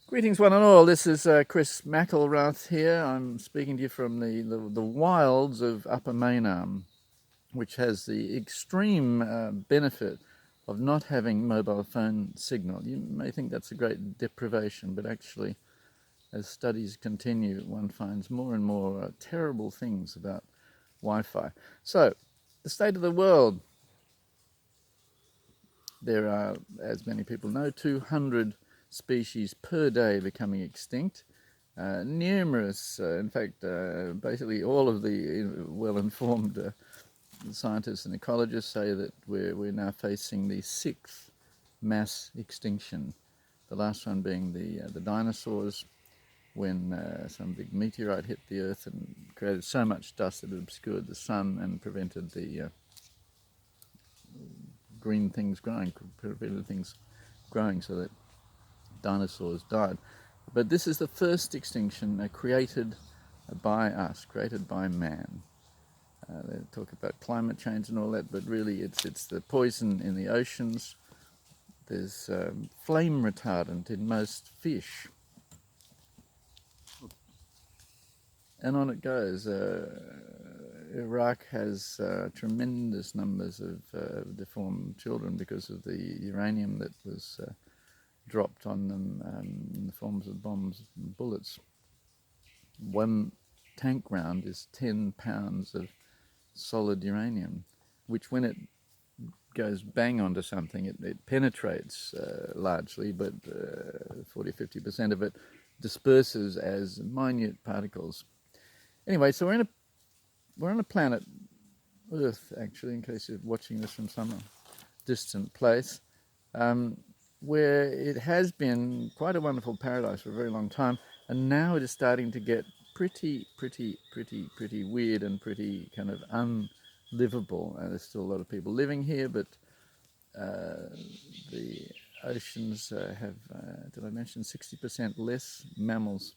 Greetings, one and all. This is Chris McElrath here. I'm speaking to you from the wilds of Upper Mainarm, which has the extreme benefit of not having mobile phone signal. You may think that's a great deprivation, but actually, as studies continue, one finds more and more terrible things about Wi-Fi. So, the state of the world. There are, as many people know, 200 species per day becoming extinct. Numerous, in fact, basically all of the well-informed scientists and ecologists say that we're now facing the sixth mass extinction. The last one being the dinosaurs, when some big meteorite hit the Earth and created so much dust that it obscured the sun and prevented the green things growing, prevented things growing, so that dinosaurs died. But this is the first extinction created by us, created by man. They talk about climate change and all that, but really it's the poison in the oceans. There's flame retardant in most fish. And on it goes. Iraq has tremendous numbers of deformed children because of the uranium that was dropped on them in the forms of bombs and bullets. One tank round is 10 pounds of solid uranium, which when it goes bang onto something, it penetrates largely, but 40-50% of it disperses as minute particles. Anyway, so we're on a planet, Earth actually, in case you're watching this from some distant place, where it has been quite a wonderful paradise for a very long time, and now it is starting to get pretty weird and pretty kind of unlivable. There's still a lot of people living here, but the oceans have, did I mention, 60% less mammals,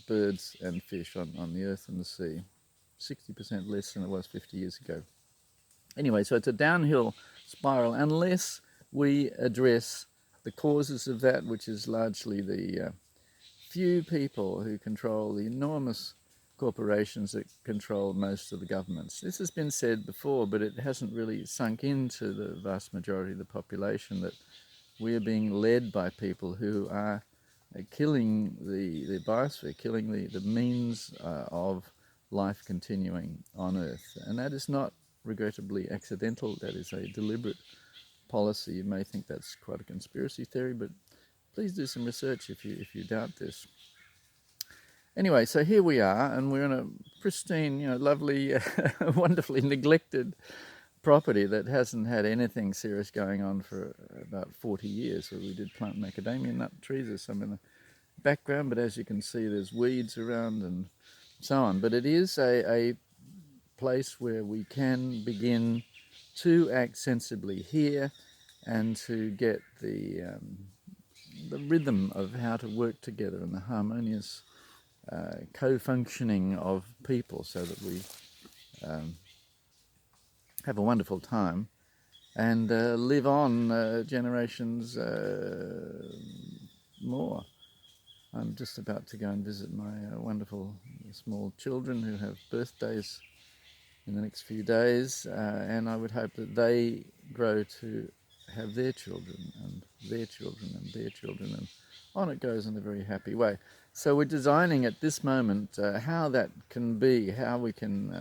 birds and fish on the earth and the sea. 60% less than it was 50 years ago. Anyway, so it's a downhill spiral unless we address the causes of that, which is largely the few people who control the enormous corporations that control most of the governments. This has been said before, but it hasn't really sunk into the vast majority of the population that we are being led by people who are killing the biosphere, killing the means of life continuing on Earth. And that is not regrettably accidental, that is a deliberate policy. You may think that's quite a conspiracy theory, but please do some research if you doubt this. Anyway, so here we are, and we're in a pristine, lovely, wonderfully neglected property that hasn't had anything serious going on for about 40 years. So we did plant macadamia nut trees. There's some in the background, but as you can see, there's weeds around and so on. But it is a place where we can begin to act sensibly here and to get the rhythm of how to work together and the harmonious co-functioning of people so that we have a wonderful time and live on generations more. I'm just about to go and visit my wonderful small children who have birthdays in the next few days, and I would hope that they grow to have their children and their children and their children, and on it goes in a very happy way. So we're designing at this moment how that can be, how we can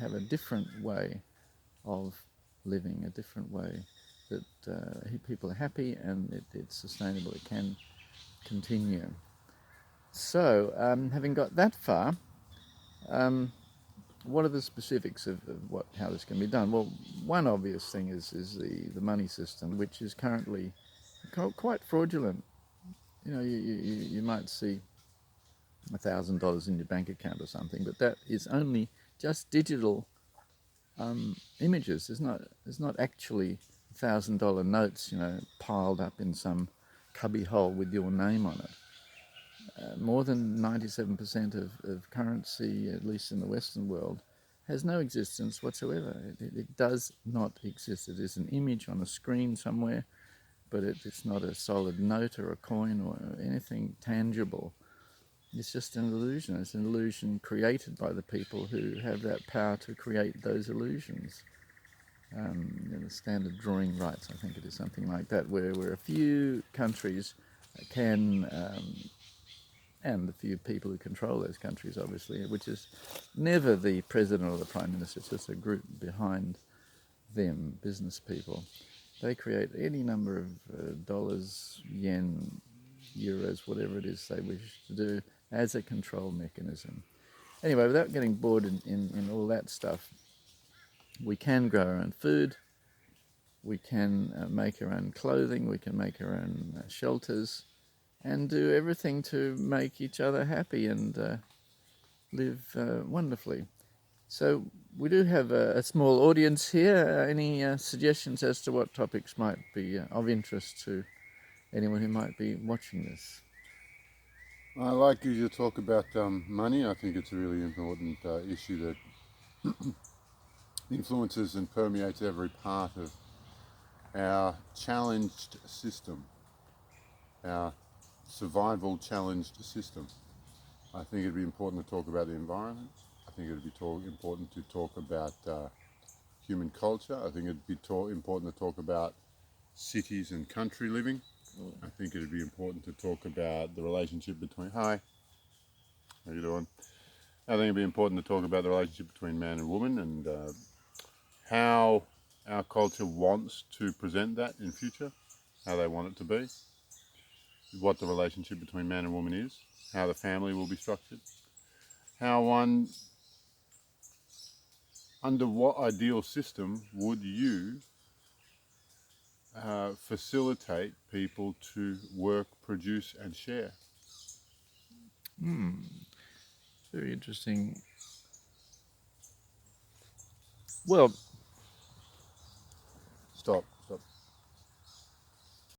have a different way of living, a different way that people are happy and it's sustainable, it can continue. So, having got that far, what are the specifics of how this can be done? Well, one obvious thing is the money system, which is currently quite fraudulent. You might see $1,000 in your bank account or something, but that is only just digital images. There's not actually $1,000 notes, piled up in some cubby hole with your name on it. More than 97% of currency, at least in the Western world, has no existence whatsoever. It does not exist. It is an image on a screen somewhere, but it's not a solid note or a coin or anything tangible. It's just an illusion. It's an illusion created by the people who have that power to create those illusions. The standard drawing rights, I think it is something like that, where a few countries can, and the few people who control those countries, obviously, which is never the president or the prime minister, it's just a group behind them, business people. They create any number of dollars, yen, euros, whatever it is they wish to do as a control mechanism. Anyway, without getting bored in all that stuff, we can grow our own food, we can make our own clothing, we can make our own shelters, and do everything to make each other happy and live wonderfully. So we do have a small audience here. Any suggestions as to what topics might be of interest to anyone who might be watching this? I like you to talk about money. I think it's a really important issue that influences and permeates every part of our challenged system, our survival challenged system. I think it'd be important to talk about the environment. I think it'd be important to talk about human culture. I think it'd be important to talk about cities and country living. I think it'd be important to talk about the relationship between... Hi, how you doing? I think it'd be important to talk about the relationship between man and woman and how our culture wants to present that in future, how they want it to be, what the relationship between man and woman is, how the family will be structured, how one, under what ideal system would you facilitate people to work, produce and share? Very interesting. Well, Stop.